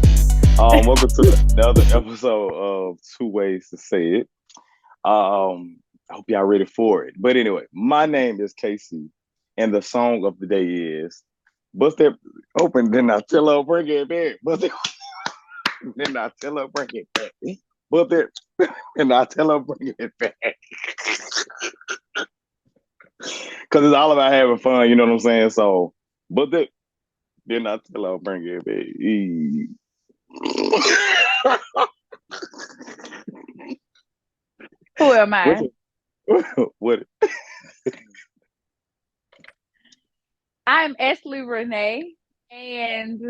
Welcome to another episode of 2Ways2Say It. I hope y'all ready for it. But anyway, my name is Casey, and the song of the day is "Bust That Open." Then I tell her bring it back. Bust it. Then I tell her bring it back. Bust it. And I tell her bring it back. Cause it's all about having fun. You know what I'm saying? So, but then I tell her bring it back. Who am What's I? what? I'm Ashley Renee. And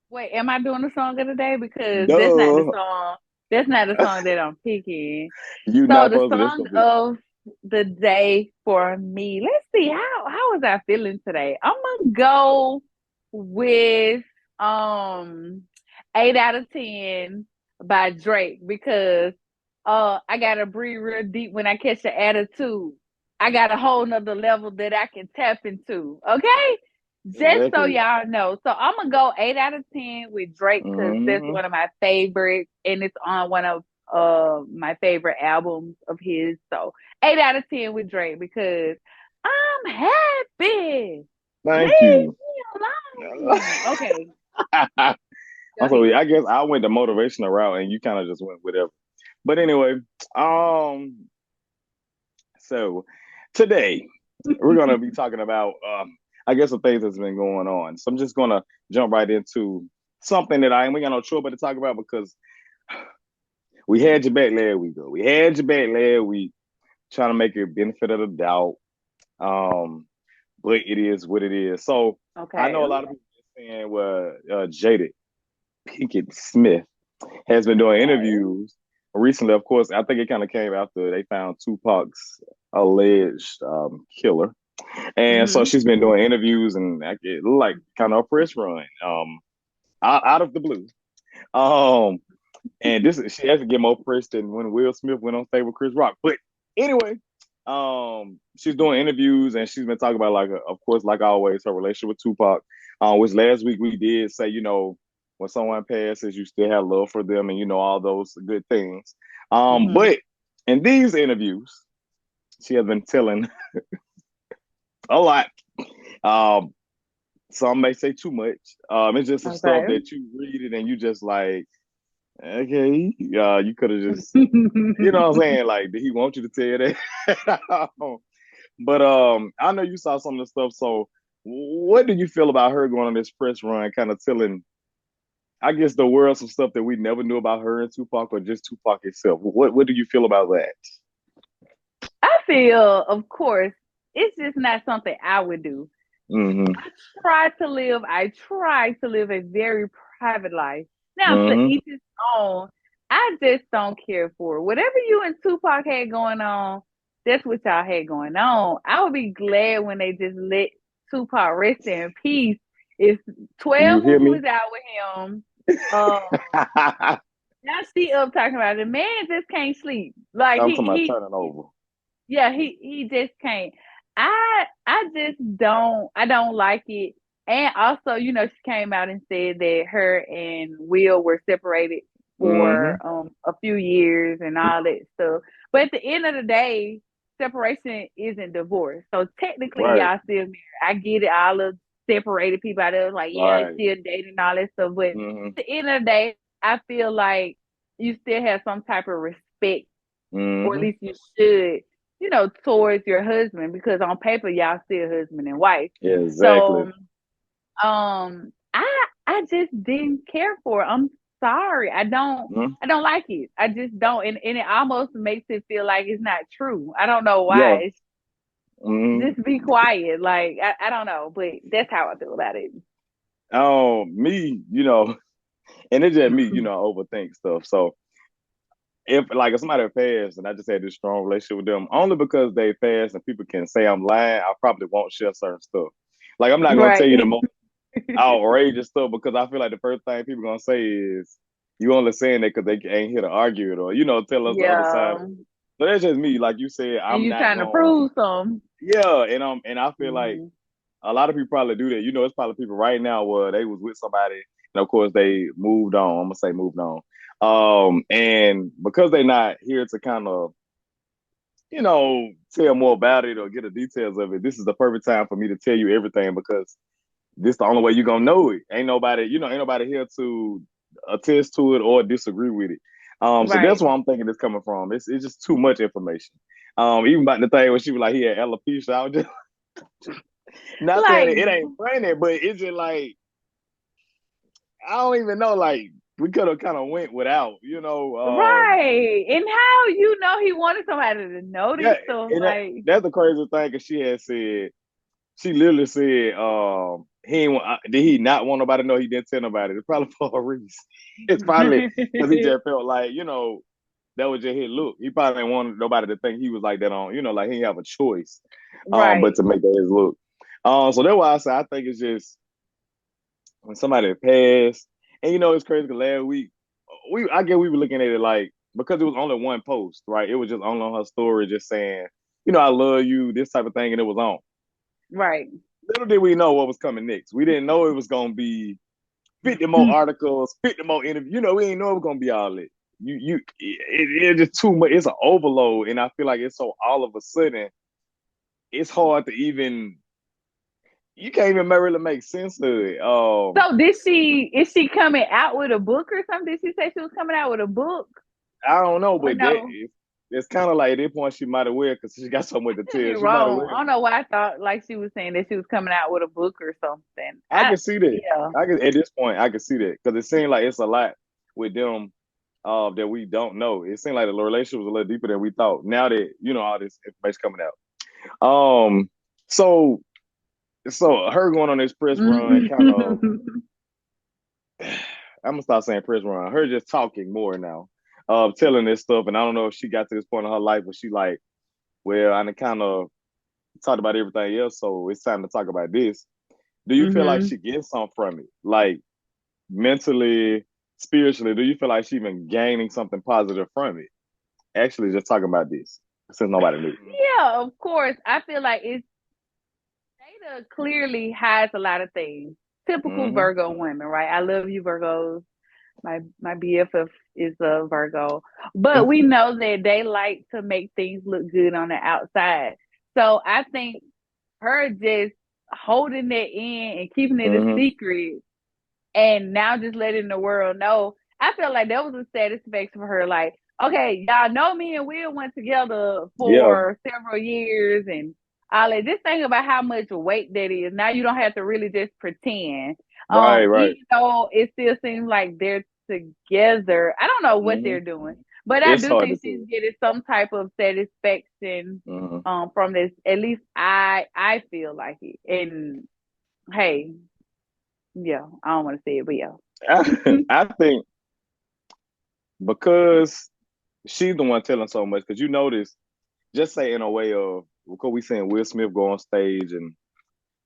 wait, am I doing the song of the day? Because that's not the Duh. song. That's not the song that I'm picking. You So not the supposed to listen song to it. of the day for me. Let's see how was I feeling today? I'm gonna go with um 8 out of 10 by Drake because I gotta breathe real deep when I catch the attitude. I got a whole nother level that I can tap into. Okay. Just so Exactly. y'all know. So I'm gonna go 8 out of 10 with Drake because that's Hmm. one of my favorites and it's on one of my favorite albums of his. So 8 out of 10 with Drake because I'm happy. Thank Leave you. me alone. Okay, go Also, ahead. I guess I went the motivational route, and you kind of just went whatever. But anyway, um, so today we're gonna be talking about, I guess, the things that's been going on. So I'm just gonna jump right into something that I ain't we got no choice but to talk about because we had your back last week. Though we had your back last week, trying to make it benefit of the doubt. Um, but it is what it is. So I know Okay. a lot of people are saying, well, Jada Smith has been doing Okay. interviews recently. Of course, I think it kind of came after they found Tupac's alleged killer, and so Mm-hmm. she's been doing interviews and like kind of a press run, out of the blue. Um, and this she has to get more press than when Will Smith went on stage with Chris Rock. But anyway, she's doing interviews and she's been talking about like, of course, like always, her relationship with Tupac. Which last week we did say, when someone passes, you still have love for them and all those good things. Mm-hmm. But in these interviews, she has been telling a lot. Um, some may say too much. It's just some stuff Okay. that you read it and you just like, okay, you could have just, you know what I'm saying? Like, did he want you to tell you that? But I know you saw some of the stuff. So, what do you feel about her going on this press run, kind of telling, I guess, the world some stuff that we never knew about her and Tupac, or just Tupac itself? What do you feel about that? I feel, of course, it's just not something I would do. Mm-hmm. I try to live a very private life. Now, to Mm-hmm. each his own. I just don't care for it. Whatever you and Tupac had going on, that's what y'all had going on. I would be glad when they just let Tupac rest in peace. It's You 12 hear me? movies out with him. Now she up talking about it. The man just can't sleep. Like I'm he talking about he turning over. yeah, he just can't. I just don't like it. And also, she came out and said that her and Will were separated Mm-hmm. for a few years and all that stuff. But at the end of the day, separation isn't divorce. So technically Right. y'all still married. I get it, all the separated people out there like, yeah, it's Right. still dating and all that stuff. But at Mm-hmm. the end of the day, I feel like you still have some type of respect, or at Mm-hmm. least you should, towards your husband because on paper y'all still husband and wife. Yeah, exactly. So I just didn't care for it. I'm sorry. Mm-hmm. I don't like it. I just don't, and it almost makes it feel like it's not true. I don't know Yeah. why. It's Mm-hmm. just be quiet. Like I don't know, but that's how I feel about it. Me, and it's just me, overthink stuff. So if like if somebody passed and I just had this strong relationship with them, only because they passed and people can say I'm lying, I probably won't share certain stuff. Like I'm not gonna tell you the Right. most outrageous stuff because I feel like the first thing people gonna say is you only saying that because they ain't here to argue it or tell us the other side. Yeah. So that's just me. Like you said, And I'm you not trying to going. prove some. Yeah, and I feel like Mhm. a lot of people probably do that. It's probably people right now where they was with somebody and of course they moved on. I'm gonna say moved on. And because they're not here to kind of, tell more about it or get the details of it, this is the perfect time for me to tell you everything because this the only way you're gonna know it. Ain't nobody here to attest to it or disagree with it. So that's Right. where I'm thinking it's coming from. It's just too much information. Even about the thing when she was like, he had alopecia, I was just not saying Like, it ain't funny, but it's just like I don't even know. Like we could have kind of went without. right. And how he wanted somebody to Yeah, notice stuff and like that's the crazy thing because she literally said, he ain't did he not want nobody to know he didn't tell nobody? It's probably for a reason. It's probably because he just felt like, that was just his look. He probably didn't want nobody to think he was like that like he didn't have a choice, but right. to make that his look. So that's why I say I think it's just when somebody passed, and it's crazy because last week I guess we were looking at it like because it was only one post, right? It was just only on her story, just saying, I love you, this type of thing, and it was on. Right. Little did we know what was coming next. We didn't know it was gonna be 50 more articles, 50 more interviews. We didn't know it was gonna be all that. It's just too much. It's an overload, and I feel like it's so all of a sudden. It's hard to even. You can't even really make sense of it. So is she coming out with a book or something? Did she say she was coming out with a book I don't know, or but no? it's kind of like at this point she might have well because she got so much to I could be tell. She might have wrong. I well. don't know why I thought like she was saying that she was coming out with a book or something. I can see that. Yeah. I can At this point I can see that because it seemed like it's a lot with them that we don't know. It seemed like the relationship was a little deeper than we thought. Now that all this information coming out. So her going on this press run kind of. I'm gonna start saying press run. Her just talking more now, telling this stuff, and I don't know if she got to this point in her life where she like, well, I kind of talked about everything else, so it's time to talk about this. Do you feel like hmm she gets something from it, like mentally, spiritually? Do you feel like she even gaining something positive from it? Actually, just talking about this since nobody knew. Yeah, of course. I feel like it's Jada clearly has a lot of things. Typical Mm-hmm. Virgo women, right? I love you, Virgos. My BFF is a Virgo, but we know that they like to make things look good on the outside. So I think her just holding it in and keeping it a Mm-hmm. secret, and now just letting the world know. I feel like that was a satisfaction for her. Like, okay, y'all know me and Will went together Yeah. for several years, and all that. Just think about how much weight that is. Now you don't have to really just pretend. Right. Right. Even though it still seems like they're together. I don't know what Mm-hmm. they're doing, but I It's do hard to think she's tell. getting some type of satisfaction Mm-hmm. from this. At least I feel like it. And hey, yeah, I don't want to say it, but yeah. I think because she's the one telling so much because you notice, just say in a way of because we seen Will Smith go on stage and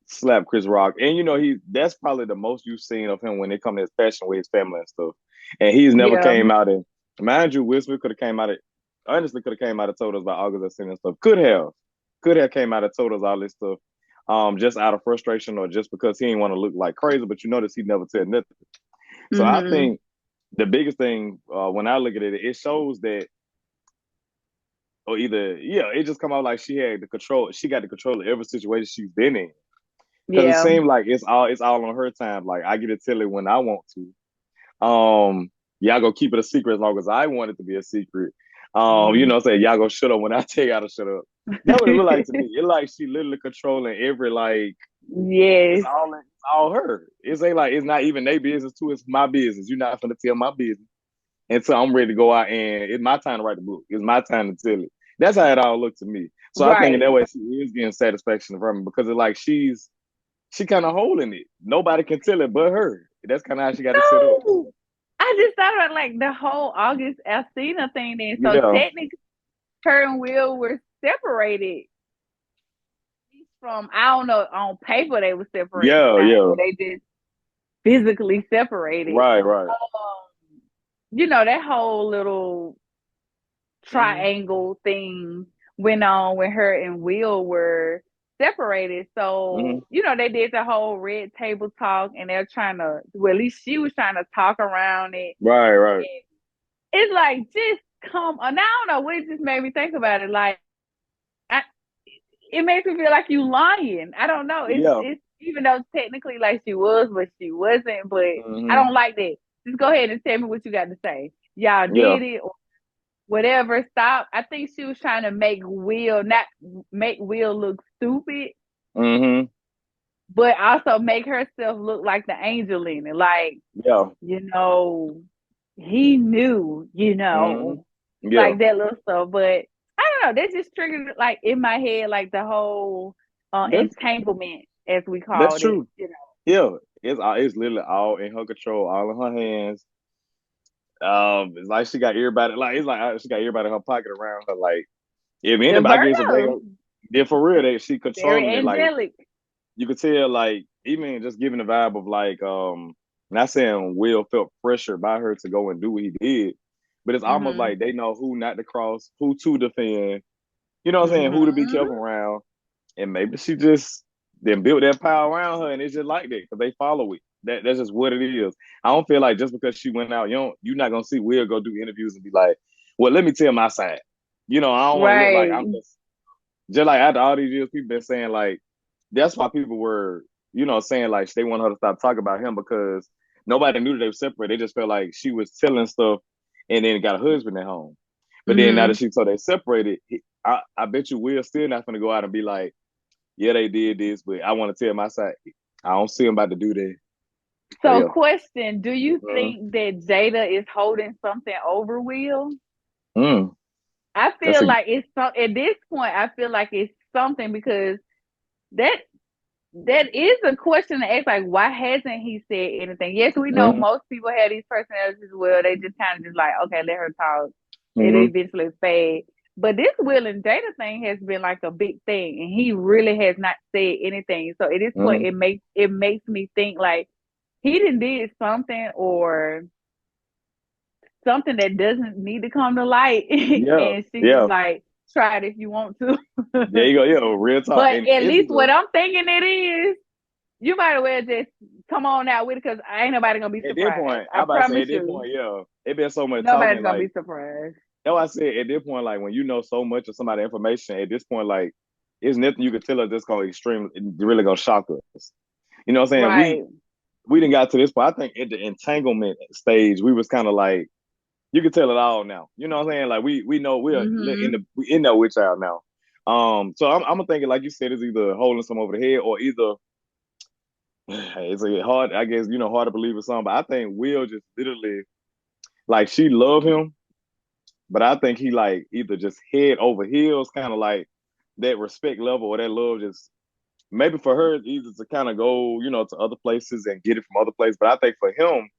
slap Chris Rock, and that's probably the most you've seen of him when it comes to his passion with his family and stuff. And he's never Yeah. came out and mind you, Will Smith could have came out and honestly could have came out and told us about August and stuff. Could have came out and told us all this stuff. Just out of frustration or just because he didn't want to look like crazy, but you notice he never said nothing. So I hmm think the biggest thing when I look at it, it shows that or either it just come out like she got the control of every situation she's been in because it Yeah. seemed like it's all on her time. Like I get to tell it when I want to. Y'all go keep it a secret as long as I want it to be a secret. Mm. Say y'all go shut up when I tell y'all to shut up. That what it look like to me. It like she literally controlling every like it's Yes. all her. It's ain't like it's not even their business too. It's my business. You're not gonna tell my business until I'm ready to go out and it's my time to write the book. It's my time to tell it. That's how it all looked to me. So I think in Right. that way she is getting satisfaction from it because it's like she kind of holding it. Nobody can tell it but her. That's kind of how she got it set up. No. I just thought about like the whole August Alsina thing then. So Yeah, technically her and Will were separated from I don't know, on paper they were separated yeah, now, yeah. or they just physically separated. Right, right. That whole little Mm-hmm. triangle thing went on when her and Will were. separated. Hmm. So, they did the whole red table talk and they're trying to, well, at least she was trying to talk around it. Right, right. It's like, just come on. Now, I don't know what it just made me think about it. Like, I, it makes me feel like you lying. I don't know. Yeah. It's even though technically like she was, but she wasn't. But I Hmm. don't like that. Just go ahead and tell me what you got to say. Y'all Yeah. did it or whatever. Stop. I think she was trying to not make Will look stupid, Hmm. but also make herself look like the angel in it. Like, Yeah. you know, he knew, Hmm. Yeah. like that little stuff. But I don't know, that just triggered like in my head, like the whole That's entanglement, as we that's called it, true. Yeah. It's literally all in her control, all in her hands. It's like she got everybody like it's like she got everybody in her pocket around her. Like if The anybody gets a bring Virgo, up, then for real, she very controlling it. Like angelic. you could tell, like even just giving the vibe of like, not saying Will felt pressure by her to go and do what he did, but it's almost Mm-hmm. like they know who not to cross, who to defend. You know what I'm saying? Who to be Mm-hmm. careful around, and maybe she just then built that power around her, and it's just like that because they follow it. That's just what it is. I don't feel like just because she went out, you're not gonna see Will go do interviews and be like, "Well, let me tell my side." I don't want to look like I'm Right. just like after all these years, people been saying like that's why people were, saying like they want her to stop talking about him because nobody knew that they were separate. They just felt like she was telling stuff and then got a husband at home. But then now Mm-hmm. that she told they separated, I bet you Will still not gonna go out and be like, yeah, they did this, but I want to tell my side. I don't see him about to do that. So So, yeah. question: do you Mm-hmm. think that Jada is holding something over Will? Mm, I that's feel a like it's at this point. I feel like it's something because that that is a question to ask. Like, why hasn't he said anything? Yes, we know mm-hmm, most people have these personalities as well. They just kind of just like, okay, let her talk. It mm-hmm, eventually fade. But this Will and Jada thing has been like a big thing, and he really has not said anything. So at this point, mm-hmm. it makes me think like he did something or something that doesn't need to come to light, Yeah, and she was yeah. like, "Try it if you want to." There you go. Yeah, real talk. But And at it's least the what I'm thinking it is, you might as well just come on out with it because ain't nobody gonna be at this surprised. point, I I about to say promise at this you, point, yeah, it been so much nobody's talking. gonna be Like surprised. that's why I said at this point, like when you know so much of somebody's information, at this point, like it's nothing you can tell us that's gonna extreme really gonna shock us. You know what I'm saying? Right. We didn't got to this point. I think at the entanglement stage, we was kind of like you can tell it all now. You know what I'm saying? Like we know we're in Mm-hmm. the we in that witch out now. So I'm thinking like you said, it's either holding some over the head or either it's a hard. I guess hard to believe or something. But I think Will just literally like she love him, but I think he like either just head over heels, kind of like that respect level or that love just maybe for her it's easy to kind of go to other places and get it from other places. But I think for him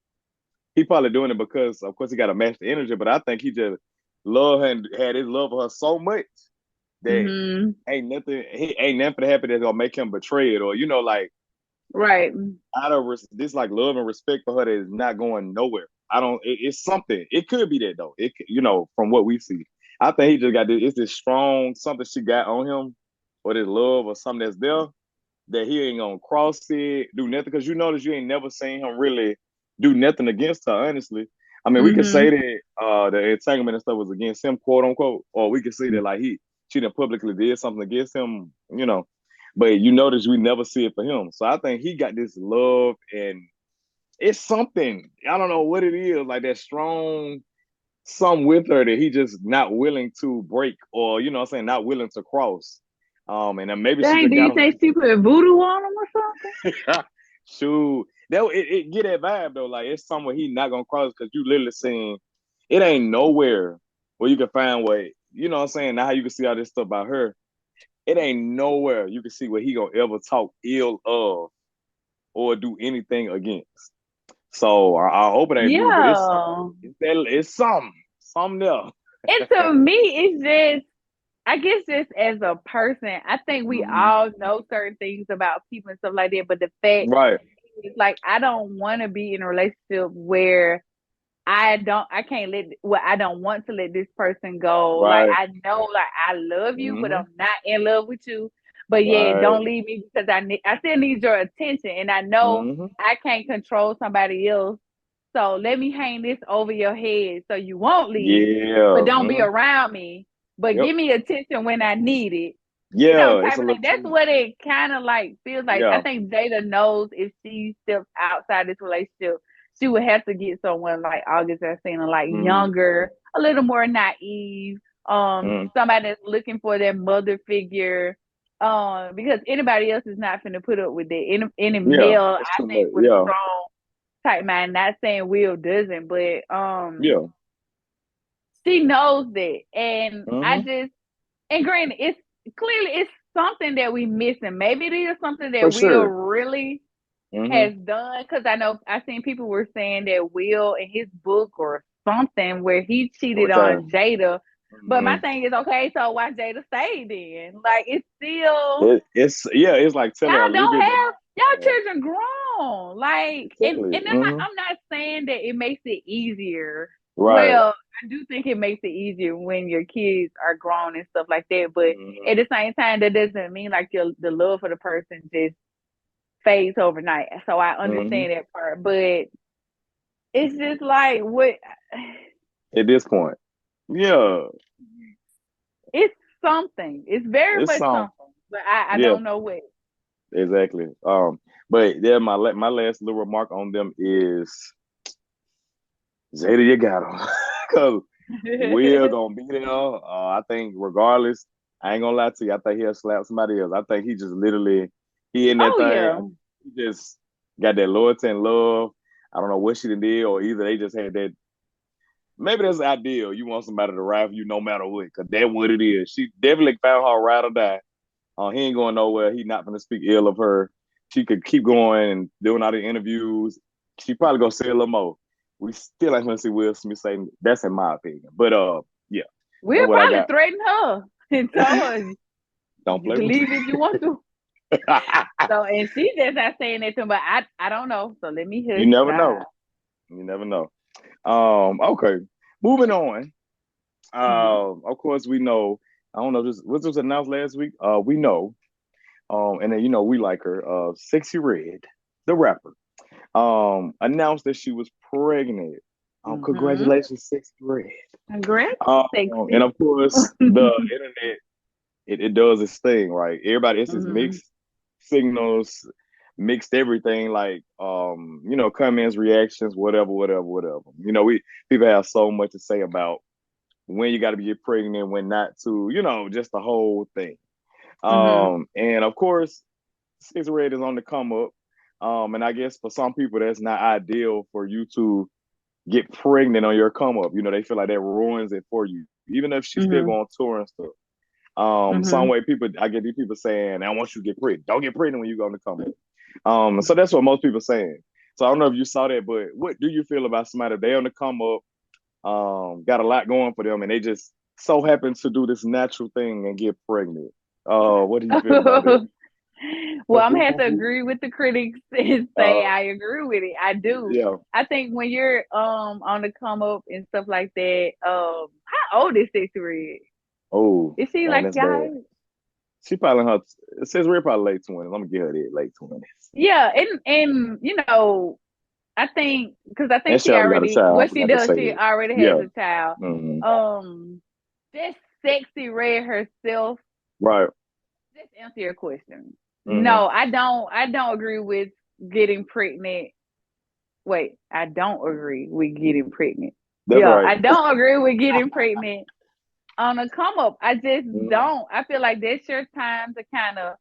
he probably doing it because, of course, he got to match the energy. But I think he just love her and had his love for her so much that Mm-hmm. ain't nothing to happen that's gonna make him betray it or like Right. out of this like love and respect for her that is not going nowhere. I don't. It's something. It could be that though. From what we see, I think he just got this. It's this strong something she got on him, or this love or something that's there that he ain't gonna cross it, do nothing. Because you notice you ain't never seen him really do nothing against her, honestly. I mean, we can Mm-hmm. say that the entanglement and stuff was against him, quote unquote, or we can say that like she done publicly did something against him. But you notice we never see it for him. So I think he got this love and it's something. I don't know what it is, like that strong some with her that he just not willing to break or what I'm saying, not willing to cross. And then maybe she Dang, just do got you him. think she put voodoo on him or something? Shoot, that it get that vibe though. Like it's somewhere he not gonna cross because you literally seen it ain't nowhere where you can find what what I'm saying. Now how you can see all this stuff about her, it ain't nowhere you can see where he gonna ever talk ill of or do anything against. So I hope it ain't voodoo, but it's something. Yeah. It's something there. And to me, it's just, I guess, just as a person, I think we Mm-hmm. all know certain things about people and stuff like that. But the fact Right. is, like, I don't want to be in a relationship where I can't I don't want to let this person go. Like, Right. I know, like, I love you, but Mm-hmm. I'm not in love with you. But yeah, Right. don't leave me because I still need your attention, and I know Mm-hmm. I can't control somebody else. So let me hang this over your head so you won't leave, but Yeah. don't be Mm-hmm. around me. But Yep. give me attention when I need it. Yeah. It's Type a of little thing. That's too. what it kind of like feels like. I Yeah. think Jada knows if she steps outside this relationship, she would have to get someone like August or saying like Mm-hmm. younger, a little more naive, somebody that's looking for their mother figure. Because anybody else is not finna put up with that. Any Yeah. male, It's I too think, late. with a Yeah. strong type mind, not saying Will doesn't, but Yeah. she knows that. And I Mm-hmm. just, and granted, it's clearly it's something that we missing. Maybe it is something For that Will sure. really Mm-hmm. has done. Because I know I seen people were saying that Will in his book or something where he cheated Over time. on Jada. But my Mm-hmm. thing is, okay, so why Jada stayed then? Like it's still It's yeah. It's like telling a y'all little don't bit, but have not y'all bad. children grown. Like Exactly. and Mm-hmm. I'm not saying that it makes it easier. Right. Well, I do think it makes it easier when your kids are grown and stuff like that. But Mm-hmm. at the same time, that doesn't mean like the love for the person just fades overnight. So I Mm-hmm. understand that part. But it's just like what At this point, yeah, it's something. It's very it's much some. something. But I Yeah, don't know what. exactly. But yeah, my last little remark on them is Jada, you got them because we're gonna be there. I think regardless, I ain't gonna lie to you. I think he'll slap somebody else. I think he just literally he in that Oh thing. yeah. He just got that loyalty and love. I don't know what she did, or either they just had that. Maybe that's the ideal. You want somebody to ride for you no matter what, because that's what it is. She definitely found her ride or die. He ain't going nowhere. He not gonna speak ill of her. She could keep going and doing all the interviews. She probably gonna say a little more. We still ain't gonna see Will Smith say that's in my opinion. But yeah, that's We'll what I probably got. threaten her and tell her Don't you play can with leave if you want to. So and she just not saying that to him, but I don't know. So let me You hush. never know. You never know. Okay. Moving on. Mhm. Of course we know. I don't know. This was this announced last week. We know. And then we like her. Sexyy Red, the rapper. Announced that she was pregnant. Mhm. Congratulations, Sexyy Red. Congrats, And sexy. of course, the internet it does its thing, right? Everybody, it's just Mhm. mixed signals, mixed everything, like comments, reactions, whatever, whatever, whatever. We people have so much to say about when you got to be pregnant, when not to, just the whole thing. Mhm. And of course, Six Red is on the come up. And I guess for some people, that's not ideal for you to get pregnant on your come up. They feel like that ruins it for you, even if she's still Mhm. going on tour and stuff. Some Mhm. way people, I get these people saying, I want you to get pregnant. Don't get pregnant when you go on the come up. So that's what most people are saying. So I don't know if you saw that, but what do you feel about somebody if they on the come up, got a lot going for them, and they just so happen to do this natural thing and get pregnant? What do you feel about that? Well, I'm gonna have to agree with the critics and say uh, I agree with it. I do. yeah. I think when you're on the come up and stuff like that, how old is Sexy Red? Oh, Is she dang, like that's bad. y'all? She probably in her. It says we're probably late 20s. I'm gonna give her that late 20s. Yeah, and I think because I And think she she already got a already child. I what she forgot to does, say she that. already has Yeah. a child. Hmm. This Sexy Red herself. Right. Just answer your question. Hmm. No, I don't agree with getting pregnant. Wait, I don't agree with getting pregnant. That's Yeah, right. I don't agree with getting pregnant on a come up. I just Hmm. don't. I feel like that's your time to kind of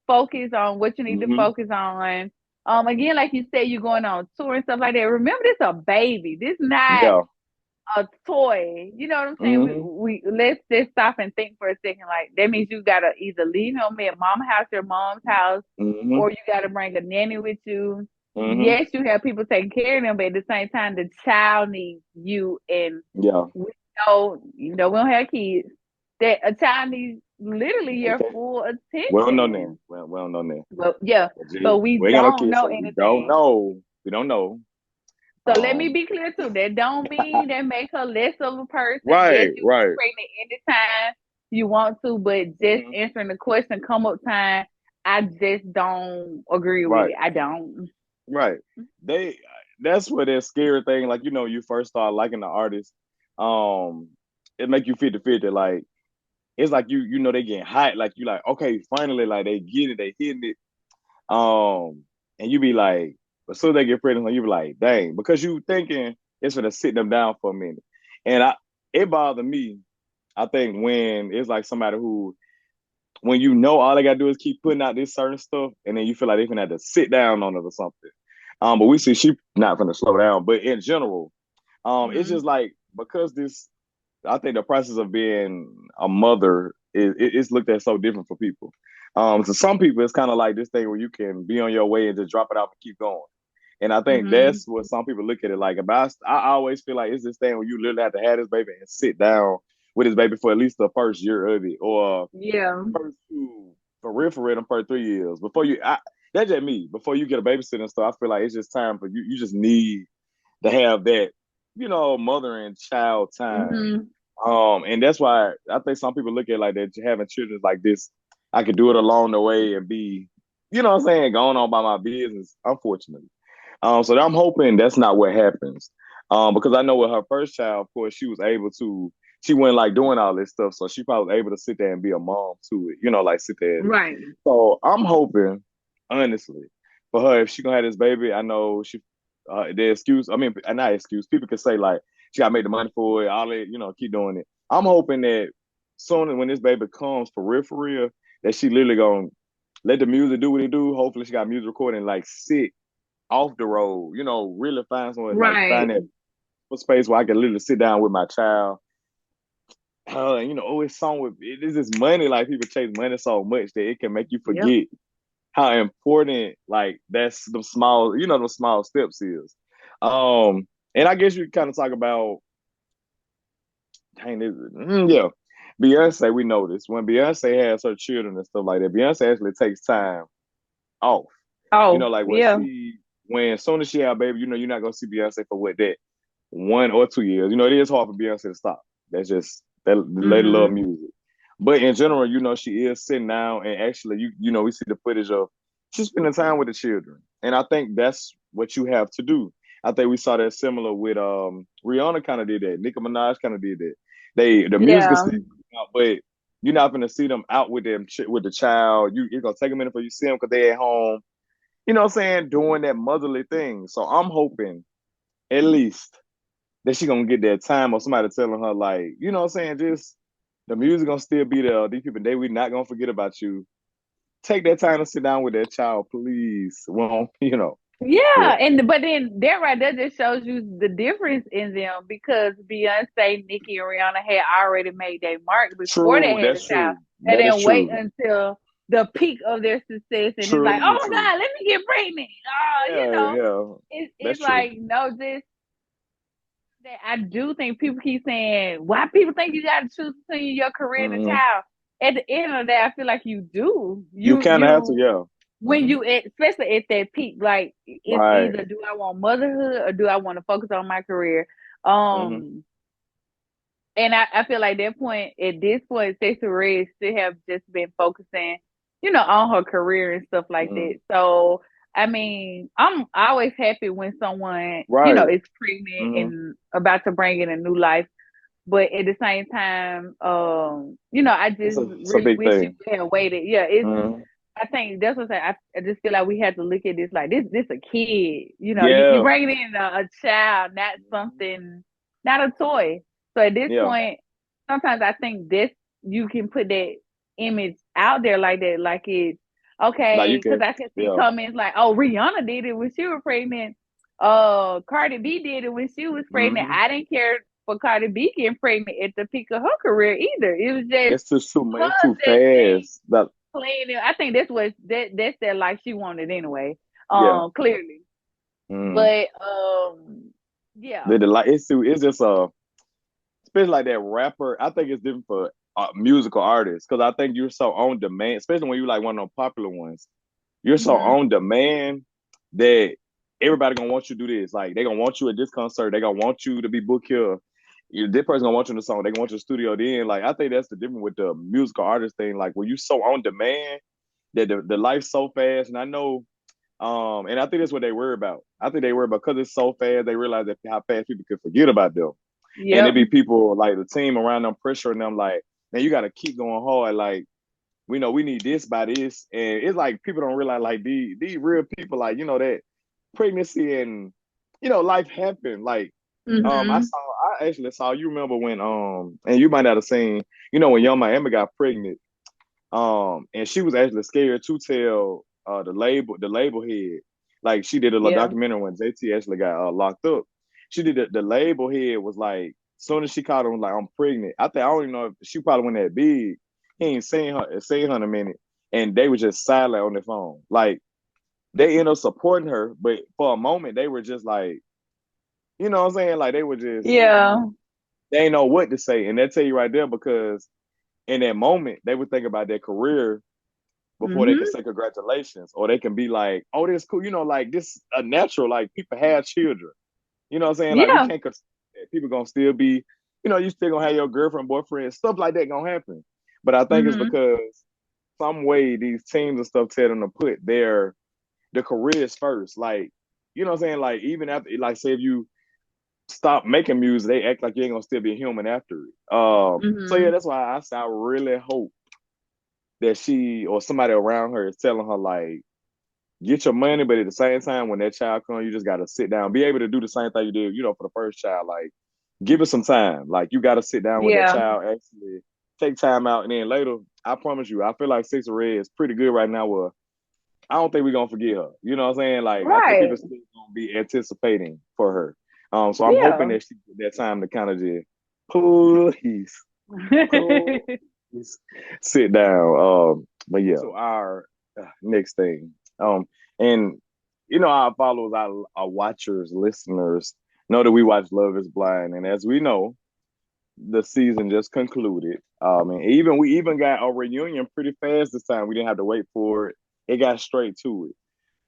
focus on what you need to Hmm. focus on. Again, like you said, you're going on tour and stuff like that. Remember, this a baby. This not Yeah. a toy. You know what I'm saying? Hmm. We let's just stop and think for a second. Like that means you gotta either leave him at mom's house, your mom's house, Hmm. or you gotta bring a nanny with you. Hmm. Yes, you have people taking care of them, but at the same time, the child needs you. And Yeah. we we don't have kids. That a child needs literally your Okay. full We don't know that. attention. We don't know that. But yeah, But but gee, we we ain't got no don't kids, know so we don't anything. know. We don't know. So let me Um. be clear too. That don't mean that make her less of a person. Yes, Right. you can get Right. pregnant anytime. you want to, but just Mhm. answering the question come up time, I just don't agree with Right, it. I don't. right. They that's where that scary thing, like you first start liking the artist, um, it make you 50-50. Like it's like they getting hyped, like you like, okay, finally, like they get it, they hitting it. And you be like, as soon as they get pregnant, you be like, dang, because you thinking it's gonna sit them down for a minute. And it bothered me, I think, when it's like somebody who, when all they gotta do is keep putting out this certain stuff, and then you feel like they're gonna have to sit down on it or something. But we see she not gonna slow down. But in general, it's Mm-hmm. just like, because I think the process of being a mother it's looked at so different for people. So some people it's kind of like this thing where you can be on your way and just drop it off and keep going. And I think Mm-hmm. that's what some people look at it like. But I always feel like it's this thing where you literally have to have this baby and sit down with this baby for at least the first year of it, or Yeah. first two, for real, the first 3 years before that's just me. Before you get a babysitter and stuff, I feel like it's just time for you. You just need to have that, mother and child time. Mm-hmm. And that's why I think some people look at it like that, having children like this. I could do it along the way and be, what I'm saying, going on by my business, unfortunately. So I'm hoping that's not what happens. Because I know with her first child, of course, she went like doing all this stuff. So she probably was able to sit there and be a mom to it, like sit there. Right. So I'm hoping, honestly, for her, if she gonna have this baby, I know the excuse, I mean, not excuse, people can say like, she gotta make the money for it, all that, keep doing it. I'm hoping that soon when this baby comes for real, that she literally gonna let the music do what it do. Hopefully she got music recording, like sit off the road, really find someone, like Right. find that space where I can literally sit down with my child. It's song with it is this money, like people chase money so much that it can make you Yep. forget how important, like, that's the small, the small steps is. And I guess you kind of talk about, dang, yeah. Beyonce, we know this. When Beyonce has her children and stuff like that, Beyonce actually takes time off. Oh, Like yeah. when as soon as she have a baby, you're not gonna see Beyonce for what, that 1 or 2 years. It is hard for Beyonce to stop. That's just that the lady love Mm-hmm. music. But in general, she is sitting down and actually we see the footage of she's spending time with the children. And I think that's what you have to do. I think we saw that similar with Rihanna kind of did that. Nicki Minaj kind of did that. The music is Yeah. still out, but you're not gonna see them out with them with the child. It's gonna take a minute for you to see them because they at home. You know what I'm saying? Doing that motherly thing. So I'm hoping at least that she gonna get that time, or somebody telling her like, what I'm saying, just the music gonna still be there. These people, we not gonna forget about you. Take that time to sit down with that child, please. Well, Yeah, yeah. and but then that right there just shows you the difference in them because Beyonce, Nicki, and Rihanna had already made their mark before they True. had a That's child, true. and That is then wait true. until the peak of their success, and it's like, True, oh my true. God, let me get pregnant. Yeah, yeah. That's It's true. like no, just that I do think people keep saying why people think you got to choose between your career and a Hmm. child. At the end of the day, I feel like you do. You You kind of have to, you yeah. when Hmm. especially at that peak, like it's Right. either do I want motherhood or do I want to focus on my career. Hmm. And I feel like that point at this point, Sexyy Red should have just been focusing, on her career and stuff like Hmm. that. So I mean, I'm always happy when someone, Right. is pregnant Hmm. and about to bring in a new life. But at the same time, I just It's a really big wish you thing. would have waited. Yeah, it's Hmm. I think that's what I just feel like we have to look at this like this a kid. You Yeah. bringing in a child, not something, not a toy. So at this Yeah. point, sometimes I think this you can put that image out there like that, like it's Like you okay, because can, I can see yeah. comments like, "Oh, Rihanna did it when she was pregnant. Cardi B did it when she was pregnant." Hmm. I didn't care for Cardi B getting pregnant at the peak of her career either. It was just It's just too much. It's her too just being fast. But playing it. I think that's that life she wanted anyway. yeah. Clearly, Mm. but yeah, Like it's just especially like that rapper. I think it's different for musical artists because I think you're so on demand, especially when you like one of the popular ones. You're so hmm on demand that everybody gonna want you to do this. Like they gonna want you at this concert. They gonna want you to be booked here. this person gonna want you in the song. They gonna want you in the studio. Then, like, I think that's the difference with the musical artist thing. Like, when you so on demand that the life's so fast, and I know, and I think that's what they worry about. I think they worry about because it's so fast. They realize that how fast people can forget about them, and it Yep. be people like the team around them pressuring them, like, man, you got to keep going hard. Like, we know we need this by this, and it's like people don't realize like these real people, like, that pregnancy and life happen. Like, Mm-hmm. I actually saw, you remember when and you might not have seen, when Young Miami got pregnant, and she was actually scared to tell the label head. Like, she did a little Yeah. documentary when JT actually got locked up. She did the label head was like, soon as she caught him, like, I'm pregnant. I don't even know if she probably went that big. He ain't seen her in a minute, and they were just silent on the phone. Like, they end up supporting her, but for a moment they were just like, what I'm saying? Like, they were just, Yeah. they ain't know what to say, and they tell you right there because in that moment they would think about their career before they can Mm-hmm. say congratulations, or they can be like, oh, this cool, like, this a natural, like, people have children. You know what I'm saying? Like, we Yeah. can't people gonna still be, you still gonna have your girlfriend, boyfriend, stuff like that gonna happen. But I think it's Mm-hmm. because some way these teams and stuff tell them to put the careers first. Like, you know what I'm saying? Like, even after, like, say if you stop making music, they act like you ain't gonna still be a human after it. So yeah, Mm-hmm. that's why I say I really hope that she or somebody around her is telling her, like, get your money, but at the same time, when that child comes, you just gotta sit down, be able to do the same thing you did, for the first child. Like, give it some time. Like, you gotta sit down with that Yeah. child, actually take time out, and then later, I promise you, I feel like Sexyy Red is pretty good right now. Where I don't think we're gonna forget her. You know what I'm saying? Like, I think Right. people still gonna be anticipating for her. So I'm hoping Yeah. that she get that time to kind of just please, please sit down. But yeah, so our next thing. And our followers, our watchers, listeners know that we watch Love Is Blind, and as we know, the season just concluded. And we even got a reunion pretty fast this time. We didn't have to wait for it. It got straight to it.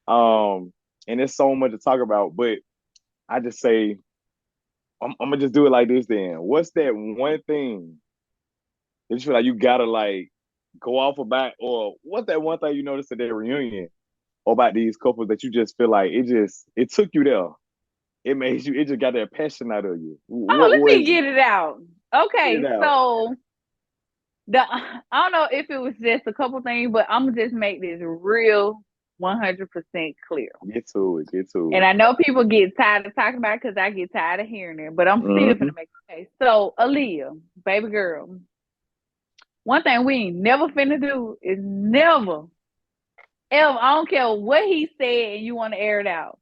And there's so much to talk about, but I just say I'm gonna just do it like this. Then, what's that one thing that you feel like you gotta, like, go off about, or what's that one thing you noticed at their reunion or about these couples that you just feel like it took you there? It just got that passion out of you. Oh, What let me was it? get it out. Get it Okay, out. so I don't know if it was just a couple things, but I'm gonna just make this real 100% clear. Get to it. Get to And it. I know people get tired of talking about it because I get tired of hearing it, but I'm still Mm-hmm. gonna make the case. So, Aaliyah, baby girl, one thing we ain't never finna do is never, ever, I don't care what he said and you want to air it out.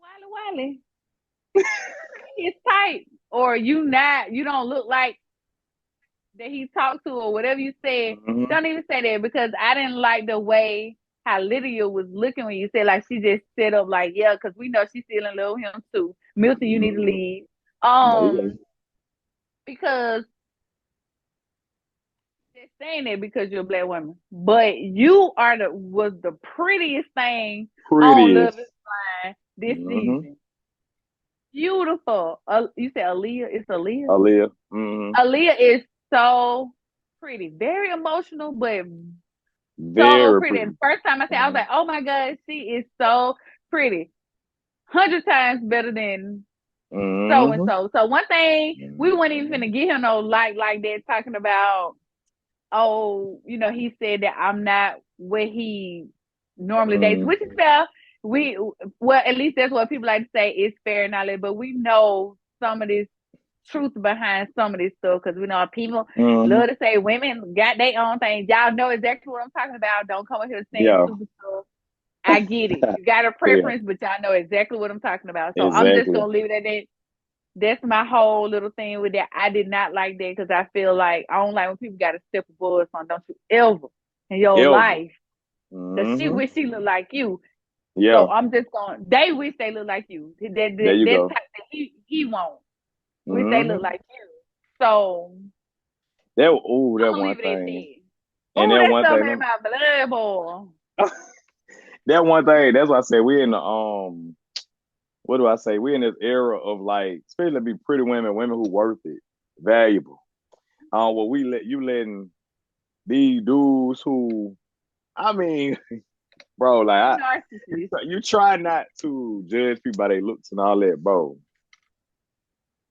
Wiley Wiley, it's tight. Or you don't look like that he talked to or whatever you said. Mm-hmm. Don't even say that because I didn't like the way how Lydia was looking when you said like she just set up like, yeah, because we know she's still in love with him too. Milton, you need to Mm-hmm. leave. There you go. Because just saying that because you're a black woman. But you are the prettiest thing on Love Prettiest. is Blind this Mm-hmm. season. Beautiful. You said Aaliyah. It's Aaliyah. Aaliyah. Mm-hmm. Aaliyah is so pretty, very emotional, but so Very pretty. And pretty. the first time I said, I was Mm-hmm. like, oh my God, she is so pretty. 100 times better than so and Mm-hmm. so. So one thing we weren't even Mm-hmm. gonna get him no like that talking about, oh, he said that I'm not what he normally dates, which is Mm-hmm. fair. We well, at least that's what people like to say is fair and all that, but we know some of this truth behind some of this stuff because we know people Mm-hmm. love to say women got their own thing. Y'all know exactly what I'm talking about. Don't come here saying Yeah. stupid stuff. I get it. You got a Yeah. preference, but y'all know exactly what I'm talking about. So I'm just Exactly. gonna leave it at that. That's my whole little thing with that. I did not like that because I feel like I don't like when people got to step above something. Don't you ever in your Ever. life? Because she Mm-hmm. wish she looked like you. Yeah. So I'm just going. They wish they look like you. There you That's go. how that he won't. Wish they look Mm-hmm. like you. So That I'm gonna one leave it at thing. that. And Oh, that that one stuff thing. made my blood boil. That one thing, that's why I said we in the what do I say? We in this era of like, especially be pretty women, women who worth it, valuable. Well, we let you letting these dudes who, I mean, bro, like Narcissist. you try not to judge people by their looks and all that, bro.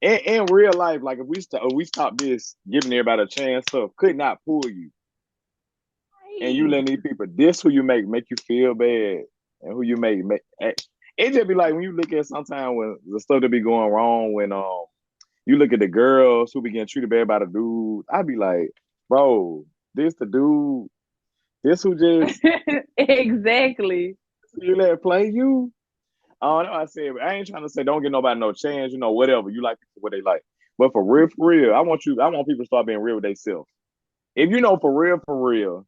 In real life, like if we stop this giving everybody a chance, stuff could not pull you, and you Right. letting these people this who you make you feel bad, and who you make. It just be like when you look at sometimes when the stuff that be going wrong when you look at the girls who be getting treated bad by the dude. I be like, bro, this the dude, this who just Exactly. you let play you. I don't know. I said I ain't trying to say don't give nobody no chance. You know, whatever you like what they like. But for real, I want you. I want people to start being real with themselves. If you know for real,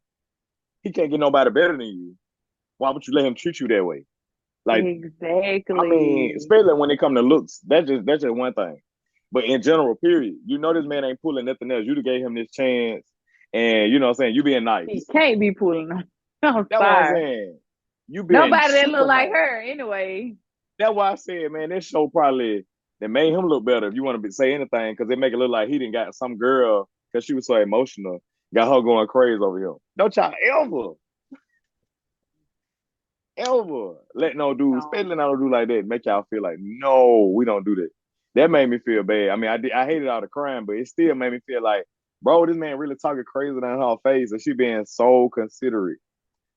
he can't get nobody better than you. Why would you let him treat you that way? Like, I mean, Exactly. especially when it come to looks, that's just one thing. But in general, period, you know this man ain't pulling nothing else. You done gave him this chance, and you know what I'm saying. You being He nice. can't be pulling them. I'm That's what I'm sorry. saying. You being Nobody that look super like nice. her anyway. That's why I said, man, this show probably that made him look better. If you want to say anything, because they make it look like he didn't got some girl because she was so emotional, got her going crazy over him. Don't y'all ever let no dude, No. especially not no dude like that, make y'all feel like, no, we don't do that. That made me feel bad. I mean, I hated all the crime, but it still made me feel like, bro, this man really talking crazy down her face, and she being so considerate.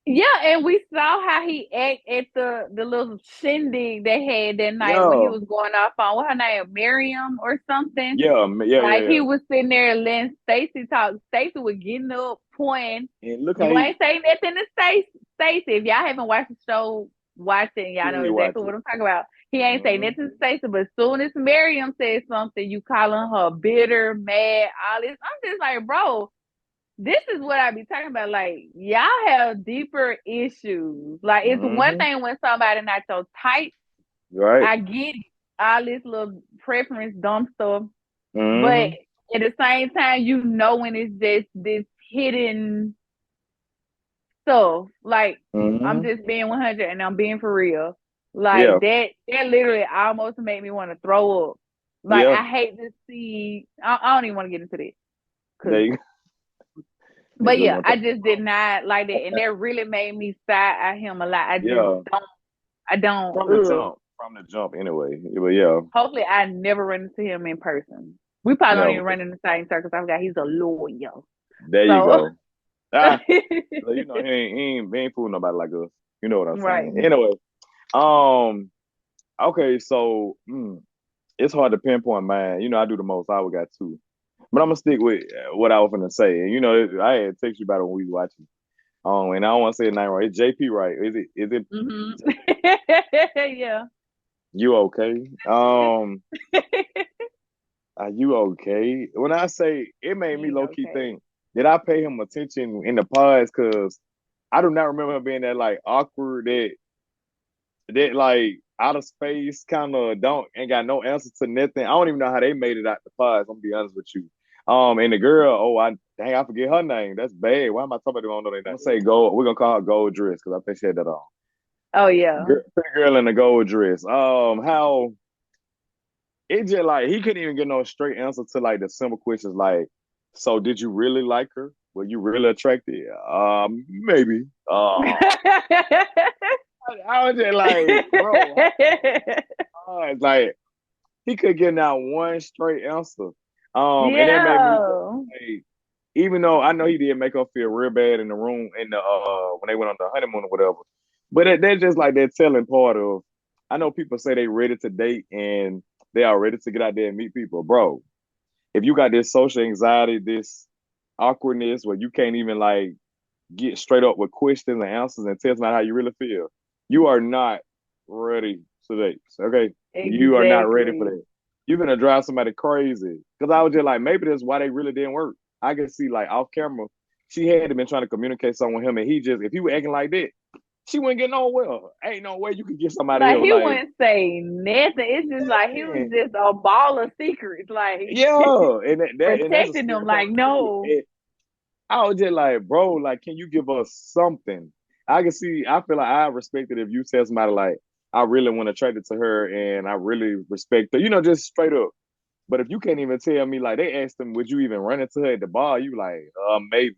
Yeah, and we saw how he act at the little shindig they had that night when he Yeah, was going off on what her name, Miriam or something. Like he yeah. was sitting there letting Stacey talk. Stacey was getting up, pointing. And look how You ain't saying nothing to Stacey. Stacey, if y'all haven't watched the show, watch it and y'all know he exactly watch what it. I'm talking about. He ain't saying nothing Mm-hmm. to Stacey, but as soon as Miriam said something, you calling her bitter, mad, all this. I'm just like, bro, this is what I be talking about. Like, y'all have deeper issues. Like, it's one Mm-hmm. thing when somebody not your type. Right. I get it. All this little preference, dumb stuff. But Mm-hmm. at the same time, you know when it's just this hidden stuff. Like, I'm Mm-hmm. just being 100 and I'm being for real. Yeah. Like, that literally almost made me want to throw up. Like, Yeah. I hate to see, I don't even want to get into this. There Cause you go. They But just yeah, want I to just did not like that, and that really made me side at him a lot. yeah. I don't. From the Ugh. jump. From the jump anyway. But yeah. Hopefully, I never run into him in person. We probably don't No. even run in the same circles. I forgot he's a lawyer, There you so go. Ah, so you know he ain't fooling nobody like us. You know what I'm right. saying. Anyway, um, okay, so it's hard to pinpoint mine. You know, I do the most. I would got two, but I'm gonna stick with what I was gonna say. And you know, I had text you about it when we was watching. And I don't want to say the name right. It's JP, right? Is it? Is it? Hmm. Yeah. You okay? Are you okay? When I say it made me He low key okay. think, did I pay him attention in the past? Because I do not remember him being that like awkward, that like out of space, kind of don't ain't got no answer to nothing. I don't even know how they made it out the past. I'm gonna be honest with you. And the girl, I forget her name. That's bad. Why am I talking about? I don't know their name. I'm gonna say gold. We're gonna call her gold dress because I think she had that on. Oh yeah. Pretty girl in the gold dress. How it just like he couldn't even get no straight answer to like the simple questions like, so did you really like her? Were you really attracted? Maybe. I was just like, bro, it's like he could get now one straight answer. And that made me Yeah. like, even though I know he did make her feel real bad in the room in the when they went on the honeymoon or whatever. But that's just like that telling part of I know people say they ready to date and they are ready to get out there and meet people. Bro, if you got this social anxiety, this awkwardness where you can't even like get straight up with questions and answers and tell somebody how you really feel, you are not ready to date. Okay. You are not ready for Exactly. that. You're gonna drive somebody crazy. Cause I was just like, maybe that's why they really didn't work. I could see like off camera, she had been trying to communicate something with him, and he just if he were acting like that, she wouldn't get nowhere. Ain't no way you could get somebody Like else he like wouldn't say nothing. It's just like he was man. just a ball of secrets, like Yeah, and that's a protecting them. scary Like part too. no, I was just like, bro, like, can you give us something? I can see. I feel like I respect it if you tell somebody like, I really want to trade it to her, and I really respect her. You know, just straight up. But if you can't even tell me, like they asked him, would you even run into her at the bar? You like, maybe.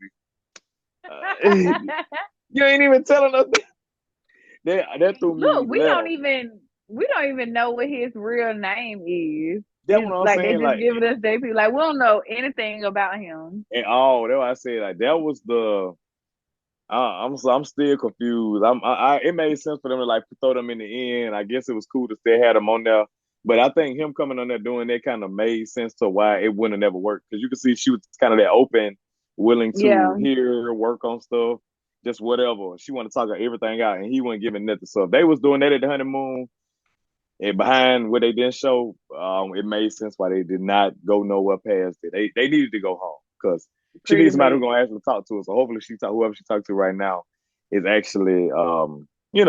You ain't even telling us that. That threw me Look, left. we don't even know what his real name is. That's what It's I'm like they saying. just Like, giving us their people. Like we don't know anything about him. and all that's why I said like that was the. I'm still confused. It made sense for them to like throw them in the end. I guess it was cool to still have them on there, but I think him coming on there doing that kind of made sense to why it wouldn't have never worked because you could see she was kind of that open, willing to Yeah, hear, work on stuff, just whatever. She wanted to talk everything out, and he wasn't giving nothing. So if they was doing that at the honeymoon and behind what they didn't show, it made sense why they did not go nowhere past it. They needed to go home because she pretty needs somebody who's much. gonna actually talk to her. So hopefully whoever she talked to right now is actually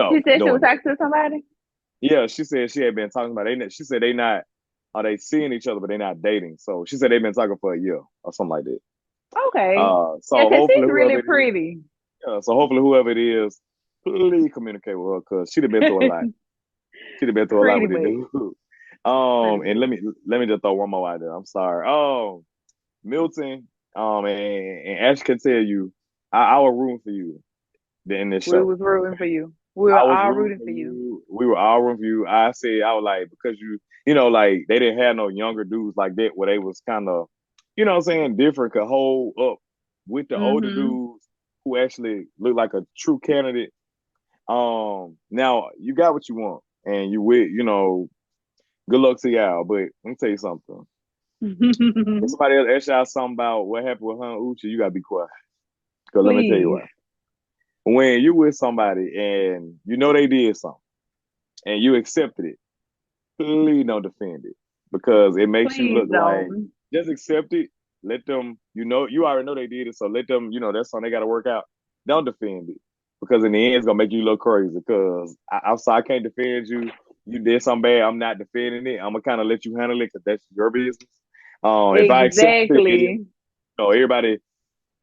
She said she was doing it. talking to somebody. Yeah, she said she had been talking about she said they not are they seeing each other but they're not dating. So she said they've been talking for a year or something like that. Okay. Yeah, So because hopefully she's whoever really it is, pretty. please communicate with her because she'd have been through a lot. She'd have been through a lot Pretty with it, much. dude. Pretty And much. let me just throw one more out there. I'm sorry. Milton, and Ash can tell you, I was rooting for you in this We show. was rooting for you. We were I was all rooting rooting for for you. you. We were all rooting for you. I was like, because like they didn't have no younger dudes like that where they was kind of, what I'm saying, different, could hold up with the older Mm-hmm. dudes who actually look like a true candidate. Now you got what you want, and good luck to y'all. But let me tell you something. If somebody else asks y'all something about what happened with her and Uchi, you gotta be quiet. Because let me tell you Please. why. When you with somebody and you know they did something and you accepted it, please don't defend it. Because it makes you Please look like don't. just accept it. Let them, you already know they did it, so let them, that's something they gotta work out. Don't defend it. Because in the end it's gonna make you look crazy. Because I'm sorry, I can't defend you. You did something bad, I'm not defending it. I'm gonna kind of let you handle it because that's your business. If I accept it, Exactly. everybody,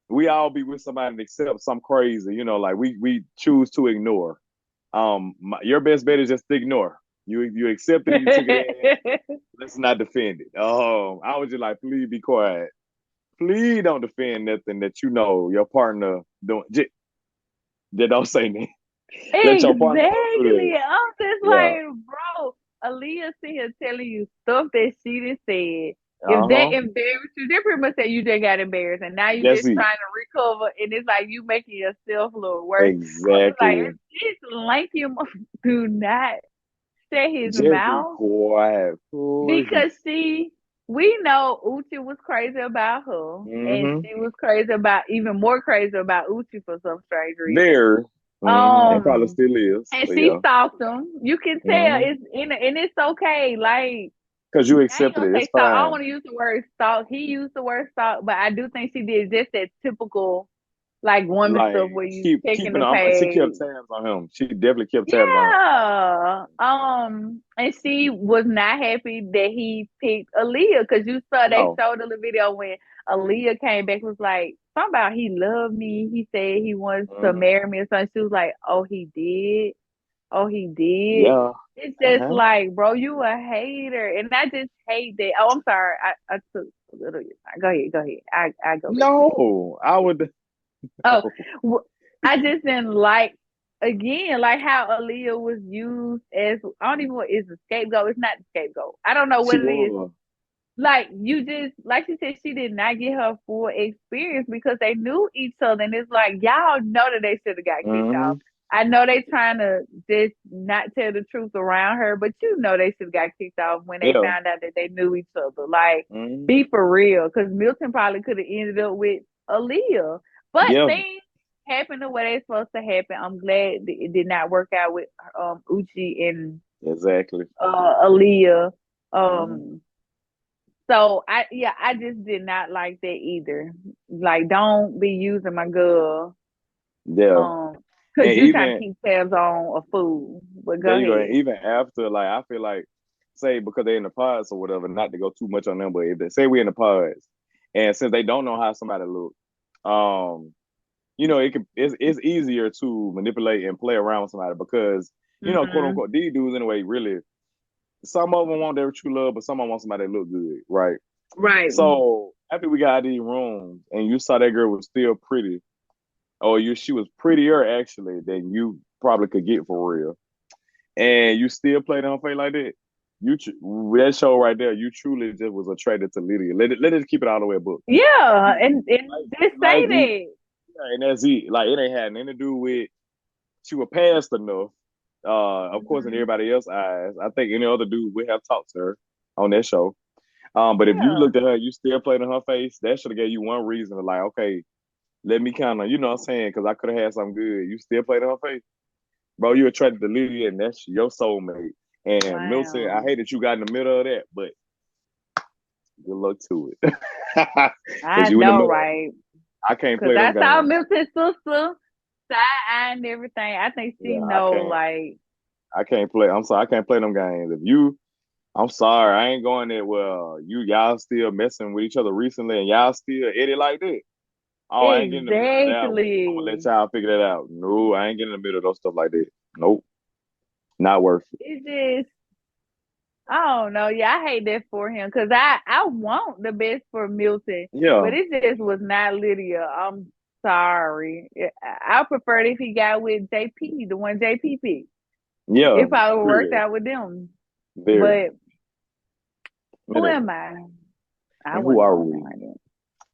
we all be with somebody and accept some crazy, like we choose to ignore. Your best bet is just to ignore. You accepted it, you took it in. Let's not defend it. I was just like, please be quiet. Please don't defend nothing that your partner doing. Just don't say anything. Let your partner go through Exactly. that. I'm just Yeah. like, bro, Aaliyah sit here telling you stuff that she done said. If Uh they huh. embarrass you, they pretty much say you just got embarrassed and now you That's just it. trying to recover and it's like you making yourself look worse. I'm just like, Exactly. this lanky do not shut his Just be mouth quiet, please. because we know Uchi was crazy about her, and Mm-hmm. she was crazy about even more crazy about Uchi for some strange reason. There. Mm-hmm. And probably Um, still is. and But she yeah. stalked him. You can tell Mm-hmm. it's and it's okay. Like Because you I ain't accepted gonna it. say It's stalk. I don't fine. want to use the word stalk. He used the word stalk, but I do think she did just that typical like woman Like stuff where you checking the she kept page. tabs on him. She definitely kept tabs on him. Yeah. And she was not happy that he picked Aaliyah because you saw they No. showed the video when Aaliyah came back was like something about he loved me. He said he wants to Mm-hmm. marry me or something. She was like, oh, he did. Oh, he did. Yeah. It's just Uh-huh. like, bro, you a hater, and I just hate that. Oh, I'm sorry. I took a little. Go ahead. Go ahead. I go back to you. No, I would. Oh, No. I just didn't like again, like how Aaliyah was used as I don't even know is a scapegoat. It's not the scapegoat. I don't know She what it is. was. Like you just like she said, she did not get her full experience because they knew each other, and it's like y'all know that they should have got kicked Mm-hmm. off. I know they trying to just not tell the truth around her, but you know they should have got kicked off when they Yeah. found out that they knew each other. Like, Mm-hmm. be for real, because Milton probably could have ended up with Aaliyah, but Yeah. things happen the way they're supposed to happen. I'm glad that it did not work out with Uchi and Exactly. Aaliyah. Mm-hmm. Um, so I just did not like that either. Like, don't be using my girl, Yeah. um, And because you trying to even keep tabs on a fool. But there go you go. And ahead. even after, like, I feel like, say because they're in the pods or whatever, not to go too much on them, but if they say we're in the pods, and since they don't know how somebody look, um, it's easier to manipulate and play around with somebody because quote Mm-hmm. unquote, these dudes anyway, really, some of them want their true love, but some of them want somebody that look good, right? Right. So after we got these rooms and you saw that girl was still pretty, or she was prettier actually than you probably could get for real, and you still played on her face like that, with that show right there, you truly just was attracted to Lydia. Let it keep it all the way book. Yeah, and just say Like we, that. and that's it. Like it ain't had nothing to do with she was past enough. Of course, in Mm-hmm. everybody else's eyes, I think any other dude would have talked to her on that show. But if you Yeah, looked at her, you still played in her face. That should have gave you one reason to like, okay, let me kind of, you know what I'm saying? Because I could have had something good. You still played in her face, bro. You attracted to Lydia, and that's your soulmate. And Milton, I wow. hate that you got in the middle of that, but good luck to it, I because you in the know, middle of it. right? I can't Because play them I saw games. Milton's sister side eyeing everything. I think she Yeah, I know, can't. like, I can't play. I'm sorry, I can't play them games. If you I'm sorry, I ain't going there. Well, y'all still messing with each other recently, and y'all still edit like that. Oh, I ain't getting in the middle of that one. I'm gonna let exactly. y'all figure that out. No, I ain't getting in the middle of those stuff like that. Nope, not worth it. It's just, I don't know. Yeah, I hate that for him because I want the best for Milton, Yeah, but it just was not Lydia. I'm sorry. I preferred if he got with JP, the one JP picked. yeah, It probably worked period. out with them. Very. But But who anyway, am I? I and who wasn't are doing that we? like that.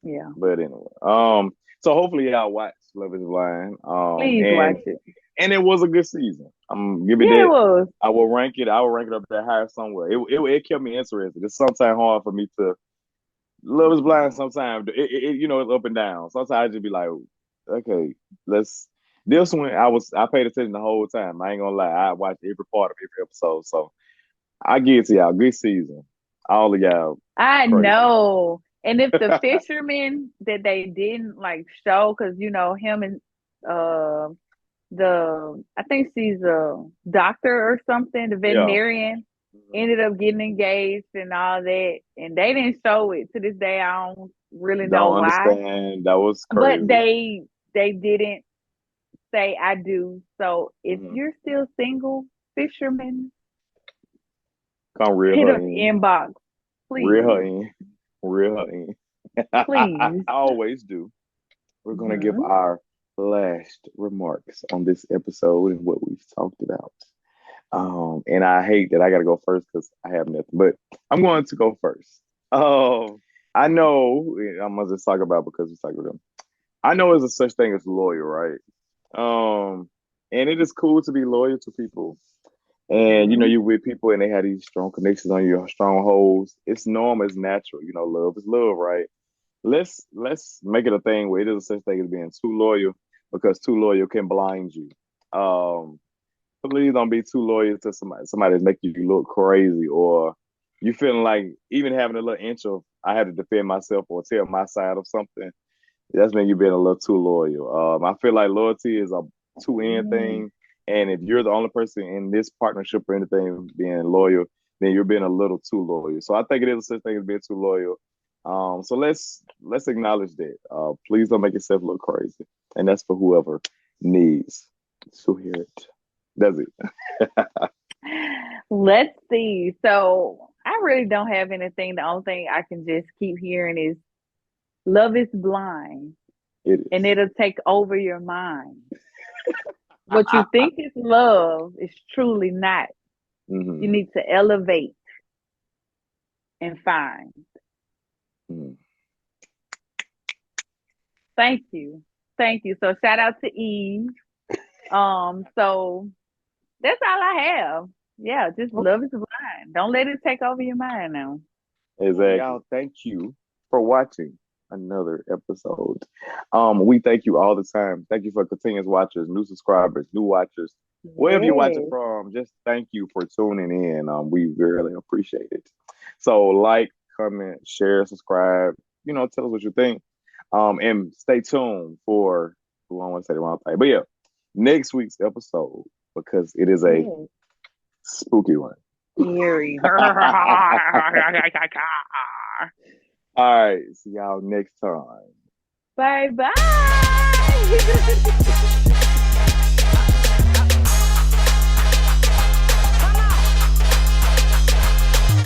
Yeah. But anyway, so hopefully y'all watch Love Is Blind. Please watch it. And it was a good season. I'm give it Yeah, it that. was. I will rank it. I will rank it up that higher somewhere. It kept me interested. It's sometimes hard for me to Love Is Blind. Sometimes it's up and down. Sometimes I just be like, okay, let's. This one I paid attention the whole time. I ain't gonna lie. I watched every part of every episode. So I give it to y'all. Good season. All of y'all I crazy. know. And if the fisherman that they didn't like show, because him and uh I think she's a doctor or something, the Yeah. veterinarian, ended up getting engaged and all that, and they didn't show it to this day. I don't really know Don't why, understand. That was but crazy. they didn't say I do. So if Mm-hmm. you're still single, fisherman, Come reel hit her us in. inbox, Reel her please, in. Reel her in. I please. always do. We're going to give Hmm. our last remarks on this episode and what we've talked about. And I hate that I got to go first because I have nothing, but I'm going to go first. I know I'm gonna just talk about because we talk with them. I know there's a such thing as loyal, right? And it is cool to be loyal to people. And Hmm. you with people and they have these strong connections on your strongholds. It's normal, it's natural. Love is love, right? Let's make it a thing where it is a such thing as being too loyal because too loyal can blind you. Um, please don't be too loyal to somebody that's making you look crazy or you feeling like even having a little inch of I have to defend myself or tell my side of something. That's when you've been a little too loyal. I feel like loyalty is a two end thing, and if you're the only person in this partnership or anything being loyal, then you're being a little too loyal. So I think it is a such thing as being too loyal. So let's acknowledge that. Please don't make yourself look crazy, and that's for whoever needs to hear it. That's it. Let's see. So I really don't have anything. The only thing I can just keep hearing is love is blind It and is. it'll take over your mind. What you think is love is truly not. You Mm-hmm. need to elevate and find. Mm-hmm. Thank you. Thank you. So shout out to Eve. So that's all I have. Yeah, just love is blind. Don't let it take over your mind now. Exactly. Y'all, thank you for watching another episode. We thank you all the time. Thank you for continuous watchers, new subscribers, new watchers. Wherever you're watching Yes. from, just thank you for tuning in. We really appreciate it. So like, comment, share, subscribe. Tell us what you think. And stay tuned for I don't want to say the wrong thing. But yeah, next week's episode because it is a Yes. spooky one. Scary. All right. See y'all next time. Bye bye.